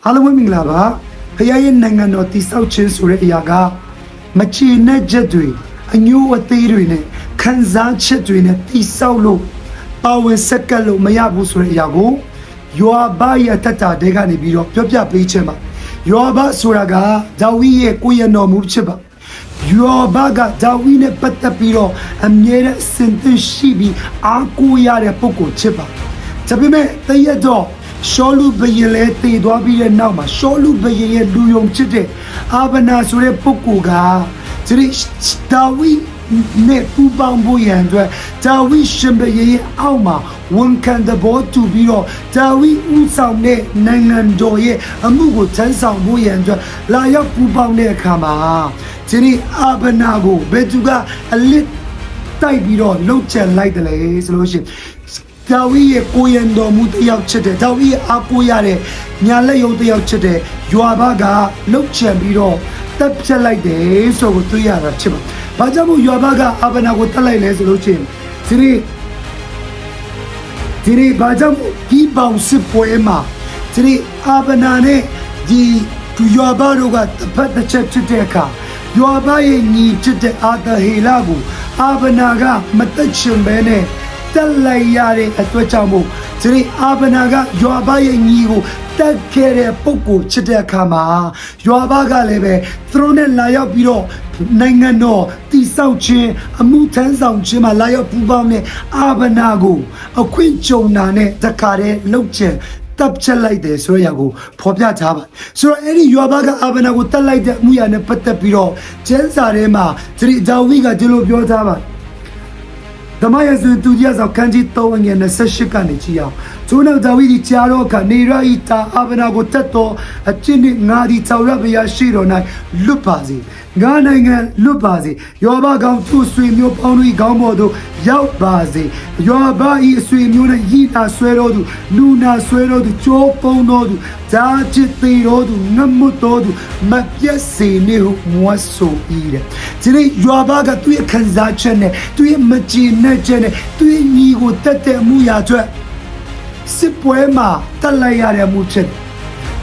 အားလုံးပဲမင်္ဂလာပါဖခင်ရဲ့နိုင်ငံတော်တည်ဆောက်ခြင်းဆိုတဲ့အရာကမချေနဲ့ချက်တွေအညိုးအသေးတွေနဲ့ခံစားချက်တွေနဲ့တည်ဆောက်လို့ပါဝင်ဆက်ကပ်လို့မရဘူးဆိုတဲ့အရာကိုယွာဘရဲ့တတတဲကနေပြီးတော့ပြောပြပေးခြင်းပါယွာဘဆိုတာကဒါဝိရဲ့ကိုယ်ရတော်မူဖြစ်ပါယွာဘကဒါဝိနဲ့ပတ်သက်ပြီးတော့အမြဲတမ်းစင်သင်ရှိပြီးအားကိုးရတဲ့ပုဂ္ဂိုလ်ဖြစ်ပါဒါပေမဲ့တည့်ရတော့ရှောလူဘယင်လဲတည်သွားပြီးတဲ့နောက်မှာရှောလူဘယင်ရဲ့လူယုံဖြစ်တဲ့အာဗနာဆိုတဲ့ပုဂ္ဂိုလ်ကဒီဒါဝိနဲ့ပူပေါင်းဖို့ရန်အတွက်ဒါဝိရှင်ဘယင်ရဲ့အောက်မှာဝန်ခံတဲ့ဘောတူပြီးတော့ဒါဝိဦးဆောင်တဲ့နိုင်ငံတော်ရဲ့အမှုကိုထမ်းဆောင်ဖို့ရန်အတွက်လာရောက်ပူပေါင်းတဲ့အခါမှာဒီအာဗနာကိုဘယ်သူကအလစ်တိုက်ပြီးတော့လှုပ်ချန်လိုက်တယ်လေဆိုလို့ရှိရင်ဒါဝိရဲ့ကိုယ်ရံတော်မူတယောက်ဖြစ်တဲ့ဒါဝိရဲ့အားကိုးရတဲ့ညာလက်ယုံတယောက်ဖြစ်တဲ့ယွာဘကလှုပ်ချန်ပြီးတော့တပ်ဖြတ်လိုက်တယ်ဆိုကိုတွေ့ရတာဖြစ်ပါ။ဘာကြောင့်မို့ယွာဘကအာဗနာကိုတပ်လိုက်လဲဆိုလို့ရှိရင်ဒီနေ့ဘာကြောင့်ဒီပေါင်စစ်ပွဲမှာဒီအာဗနာနဲ့ဒီယွာဘတို့ကတစ်ဖက်တစ်ချက်ဖြစ်တဲ့အခါယွာဘရဲ့ညီဖြစ်တဲ့အာသဟေလကိုအာဗနာကမတက်ချင်ပဲနဲ့တက်လိုက်ရတဲ့အတွက်ကြောင့်မို့ဒီအာဗနာကယွာဘရဲ့ညီကိုတက်ခဲ့တဲ့ပုဂ္ဂိုလ်ချစ်တဲ့အခါမှာယွာဘကလည်းပဲသူတို့နဲ့လာရောက်ပြီးတော့နိုင်ငံတော်တည်ဆောက်ခြင်းအမှုထမ်းဆောင်ခြင်းမှာလာရောက်ပူးပေါင်းတဲ့အာဗနာကိုအခွင့်ကြုံတာနဲ့တခါတည်းလှုပ်ချင်တပ်ချက်လိုက်တယ်ဆိုရကိုဖော်ပြထားပါဆိုတော့အဲ့ဒီယွာဘကအာဗနာကိုတက်လိုက်တဲ့အမှုရာနဲ့ပတ်သက်ပြီးတော့ကျမ်းစာထဲမှာဒီဒါဝိကဒီလိုပြောထားပါဓမ္မရာဇဝင်သူကြီးဆောင်ခန်းကြီး3ငယ်28ကနေကြည့်အောင်ထို့နောက်ဒါဝိဒ်ကြားတော့ကနေရဤတာအာဗနာကိုတတ်တော်အကျင့်နှင့်ငါဒီ၆ရဘုရားရှိတော်၌လွတ်ပါစေငါနိုင်ငံလွတ်ပါစေယောဘကောင်သူ့ဆွေမျိုးပေါင်းတို့ခေါင်းပေါ်သို့ရောက်ပါစေယောဘဤအဆွေမျိုးနဲ့ဤနာဆွဲတော်သူလူနာဆွဲတော်သူကြိုးပုံတော်သူဓာချစ်သေးတော်သူငတ်မွတ်တော်သူမပြတ်စေနေဟုမွတ်ဆို၏တဲ့ဒီနေ့ယောဘကသူ့ရဲ့ခံစားချက်နဲ့သူ့ရဲ့မကြည်နဲ့ချက်နဲ့သူ့ရဲ့ညီကိုတတ်တဲ့အမှုရာအတွက်စစ်ပွဲမှာတက်လိုက်ရတဲ့မှုဖြစ်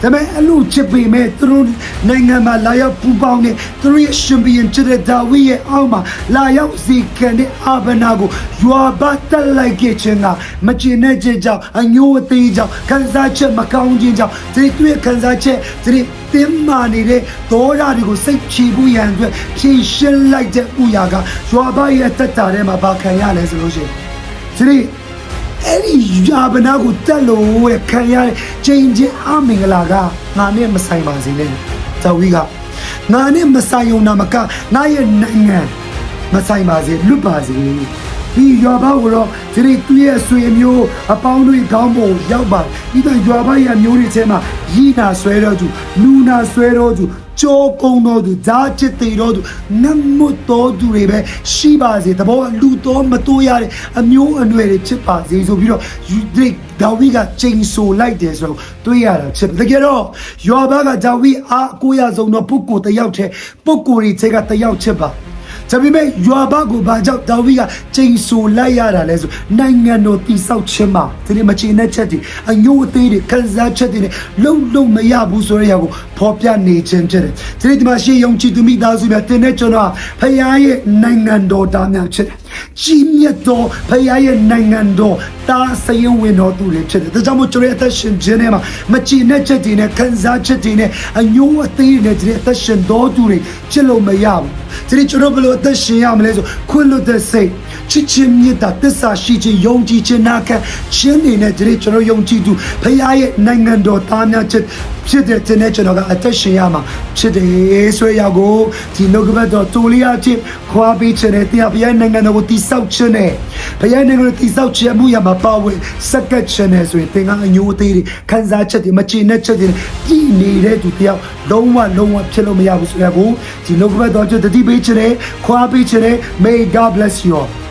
ဒါပေမဲ့အလို့ချစ်ပေမဲ့သူတို့နိုင်ငံမှာလာရောက်ပူပေါင်းနေသူတို့ရဲ့ရှင်ဘီယံချစ်တဲ့ဒါဝိရဲ့အောက်မှာလာရောက်စီခံတဲ့အာဗနာကိုယွာဘတက်လိုက်ခဲ့ခြင်းကမကျင်တဲ့ချက်ကြောင့်အညိုးအသေးကြောင့်ခံစားချက်မကောင်းခြင်းကြောင့်ဒီသူရဲ့ခံစားချက်ဒီတင်းမာနေတဲ့ဒေါသတွေကိုစိတ်ချဖို့ရန်အတွက်ဖြည့်ရှင်းလိုက်တဲ့ဥယာကယွာဘရဲ့တက်တာထဲမှာဘာခံရလဲဆိုလို့ရှိရင်ဒီအဲ့ဒီယာဗနာကိုတက်လို့ခံရတဲ့ချိန်ချင်းအမင်္ဂလာကငါနဲ့မဆိုင်ပါစေနဲ့ဒါဝိကငါနဲ့မဆိုင်ုံနာမကငါရဲ့နိုင်ငံမဆိုင်ပါစေလွတ်ပါစေဒီယာဘကိုတော့ဒီသူရဲ့ဆွေမျိုးအပေါင်းတို့ခေါင်းပေါ်ရောက်ပါဒီတော့ယာဘရဲ့မျိုးတွေထဲမှာရီနာဆွဲတော်သူလူနာဆွဲတော်သူကြောကုန်းတော်သူဓာချစ်သေးတော်သူနတ်မွတ်တော်သူတွေပဲရှိပါစေတဘောလူတော်မတိုးရတဲ့အမျိုးအနွယ်တွေဖြစ်ပါစေဆိုပြီးတော့ဒါဝိကချိန်ဆလိုက်တယ်ဆိုတော့တွေးရတာဖြစ်တကယ်တော့ယောဘကဒါဝိအားကိုရဆုံးတော့ပုဂ္ဂိုလ်တယောက်တည်းပုဂ္ဂိုလ်တွေကတယောက်ချစ်ပါဒါပေမဲ့ယွာဘကိုဘာကြောင့်ဒါဝိကချိန်ဆလိုက်ရတာလဲဆိုနိုင်ငံတော်တည်ဆောက်ခြင်းမှာဒီမချင်တဲ့ချက်တွေအညို့အသေးတွေခံစားချက်တွေနဲ့လုံမရဘူးဆိုရရကိုဖော်ပြနေခြင်းဖြစ်တယ်ဒီမှာရှေ့ယုံကြည်သူမိသားစုများတင်တဲ့ကျွန်တော်ဖခင်ရဲ့နိုင်ငံတော်တာများဖြစ်တယ်ကြီးမြတ်တော်ဖခင်ရဲ့နိုင်ငံတော်တာစရင်ဝင်တော်သူတွေဖြစ်တယ်ဒါကြောင့်မို့ကျွန်တော်အသက်ရှင်ခြင်းထဲမှာမချင်တဲ့ချက်တွေနဲ့ခံစားချက်တွေနဲ့အညို့အသေးတွေနဲ့ဒီအသက်ရှင်တော်သူတွေဖြစ်လို့မရဘူးဒီကျွန်တော်ဘယ်လိုအသက်ရှင်ရမလဲဆိုခွင့်လွတ်တဲ့စိတ်ချစ်ချင်းမြတ်တာသစ္စာရှိခြင်းယုံကြည်ခြင်းနာခံခြင်းတွေနဲ့ဒီကျွန်တော်ယုံကြည်သူဖခင်ရဲ့နိုင်ငံတော်သားများချက်ဖြစ်တဲ့တဲ့ကျွန်တော်ကအသက်ရှင်ရမှာဖြစ်တယ်ဆိုရကိုဒီနှုတ်ကပတ်တော်တူလီယာချင်းခွာပေးခြင်းနဲ့တရားဖခင်နိုင်ငံတော်ကိုတည်ဆောက်ခြင်းနဲ့ဖခင်နိုင်ငံတော်တည်ဆောက်ခြင်းမှုရမှာပါဝင်စက္ကတ်ခြင်းနဲ့ဆိုရင်သင်ကအညိုးသေးတွေခံစားချက်တွေမချင်တဲ့ချက်တွေပြည်နေတဲ့သူတယောက်လုံးဝဖြစ်လို့မရဘူးဆိုရကိုဒီနှုတ်ကပတ်တော်ကျတတိပေးခြင်းနဲ့ခွာပေးခြင်းနဲ့ May God bless you all